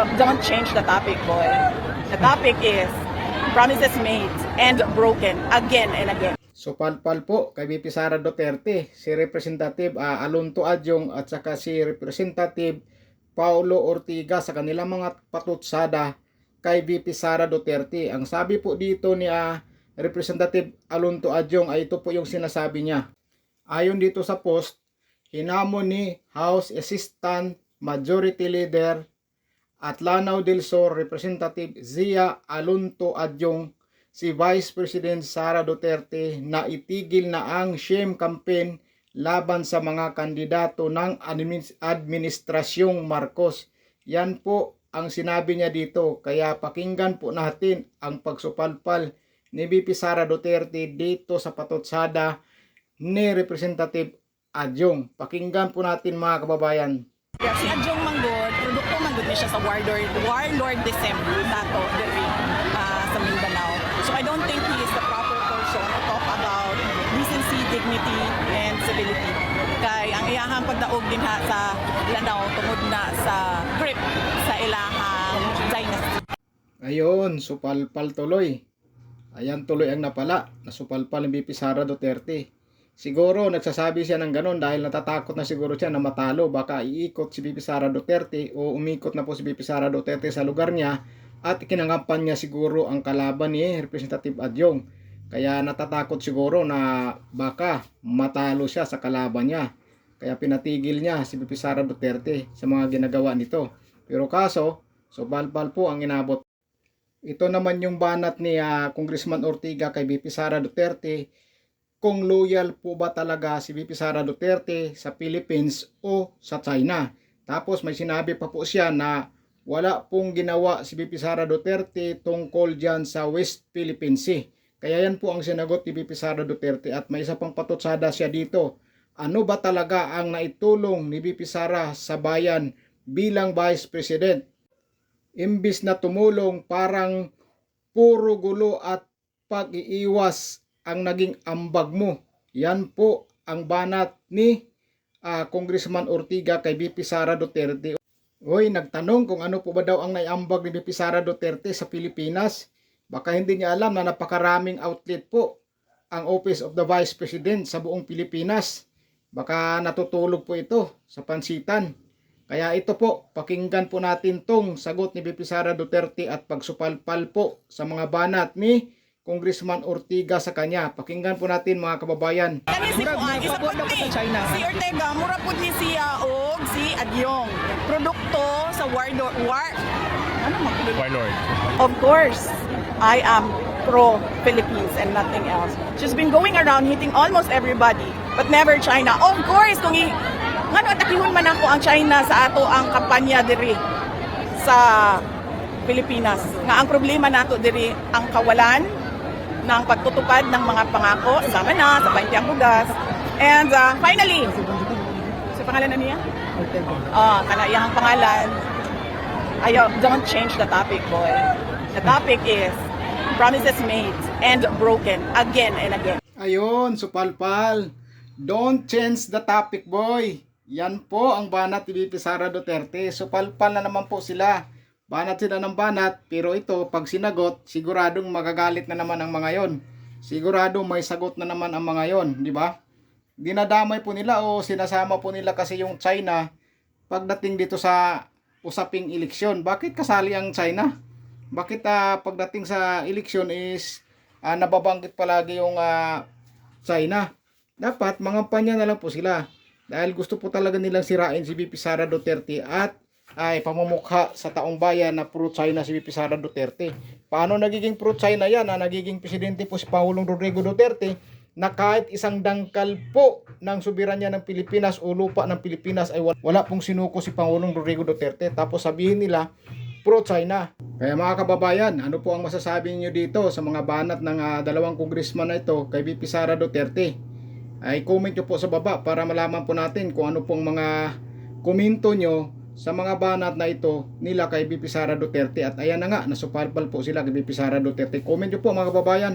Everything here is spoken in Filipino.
Don't change the topic, boy. The topic is promises made and broken again and again. So palpal po kay VP Sara Duterte, si Representative Alonto Adyong at saka si Representative Paulo Ortiga sa kanilang mga patutsada kay VP Sara Duterte. Ang sabi po dito ni Representative Alonto Adyong ay ito po yung sinasabi niya. Ayon dito sa post, hinamon ni House Assistant Majority Leader at Lanao del Sur Representative Zia Alonto Adyong si Vice President Sara Duterte na itigil na ang shame campaign laban sa mga kandidato ng Administrasyong Marcos. Yan po ang sinabi niya dito. Kaya pakinggan po natin ang pagsupalpal ni VP Sara Duterte dito sa patutsada ni Representative Adyong. Pakinggan po natin mga kababayan. Si Adyong Manggod, produkto manggod niya siya sa Warlord December nato diri sa Mindanao. So I don't think he is the proper person to talk about decency, dignity, and civility. Kay ang iyahang pagdaog din ha sa Lanao tungod na sa grip sa ilahang dynasty. Ayun, supalpal tuloy. Ayan tuloy ang napala. Nasupalpal ng VP Sara Duterte. Siguro nagsasabi siya ng ganun dahil natatakot na siguro siya na matalo. Baka iikot si VP Sara Duterte o umikot na po si VP Sara Duterte sa lugar niya at kinangapan niya siguro ang kalaban ni Representative Adyong. Kaya natatakot siguro na baka matalo siya sa kalaban niya. Kaya pinatigil niya si VP Sara Duterte sa mga ginagawa nito. Pero kaso, so balbal po ang inabot. Ito naman yung banat ni Congressman Ortiga kay VP Sara Duterte. Kung loyal po ba talaga si VP Sara Duterte sa Philippines o sa China. Tapos may sinabi pa po siya na wala pong ginawa si VP Sara Duterte tungkol dyan sa West Philippine Sea. Kaya yan po ang sinagot ni VP Sara Duterte at may isa pang patutsada siya dito. Ano ba talaga ang naitulong ni VP Sara sa bayan bilang Vice President? Imbis na tumulong, parang puro gulo at pag-iiwas ang naging ambag mo. Yan po ang banat ni Congressman Ortiga kay VP Sara Duterte. Hoy, nagtanong kung ano po ba daw ang naiambag ni VP Sara Duterte sa Pilipinas. Baka hindi niya alam na napakaraming outlet po ang Office of the Vice President sa buong Pilipinas. Baka natutulog po ito sa pansitan. Kaya ito po, pakinggan po natin tong sagot ni VP Sara Duterte at pagsupalpal po sa mga banat ni Congressman Ortiga sa kanya. Pakinggan po natin mga kababayan. Si Ortega, mura po ni siya o si Adyong. Produkto sa Warlord. Of course, I am pro-Philippines and nothing else. She's been going around hitting almost everybody, but never China. Of course, kung ngano atakihon man ako ang China sa ato ang kampanya diri sa Pilipinas. Nga ang problema nato diri ang kawalan ng pagtutupad ng mga pangako sama na sa Baintiang Bugas. And finally, sa pangalan na niya? Kanayang pangalan. Don't change the topic, boy. The topic is promises made and broken again and again. Ayun, supalpal. Don't change the topic, boy. Yan po ang banat ni VP Sara Duterte. Supalpal na naman po sila. Banat sila ng banat, pero ito, pag sinagot, siguradong magagalit na naman ang mga yon. Siguradong may sagot na naman ang mga yon, di ba? Dinadamay po nila o sinasama po nila kasi yung China pagdating dito sa usaping eleksyon. Bakit kasali ang China? Bakit pagdating sa eleksyon is nababanggit palagi yung China? Dapat mangampanya na lang po sila. Dahil gusto po talaga nilang sirain si VP Sara Duterte at ay pamumukha sa taong bayan na pro-China si VP Sara Duterte. Paano nagiging pro-China yan na nagiging presidente po si Pangulong Rodrigo Duterte na kahit isang dangkal po ng soberanya ng Pilipinas o lupa ng Pilipinas ay wala pong sinuko si Pangulong Rodrigo Duterte. Tapos sabihin nila pro-China. Kaya mga kababayan, ano po ang masasabi niyo dito sa mga banat ng dalawang congressman na ito kay VP Sara Duterte? Ay comment nyo po sa baba para malaman po natin kung ano pong mga komento nyo sa mga banat na ito nila kay VP Sara Duterte. At ayan na nga, nasupalpal po sila kay VP Sara Duterte. Comment nyo po mga kababayan.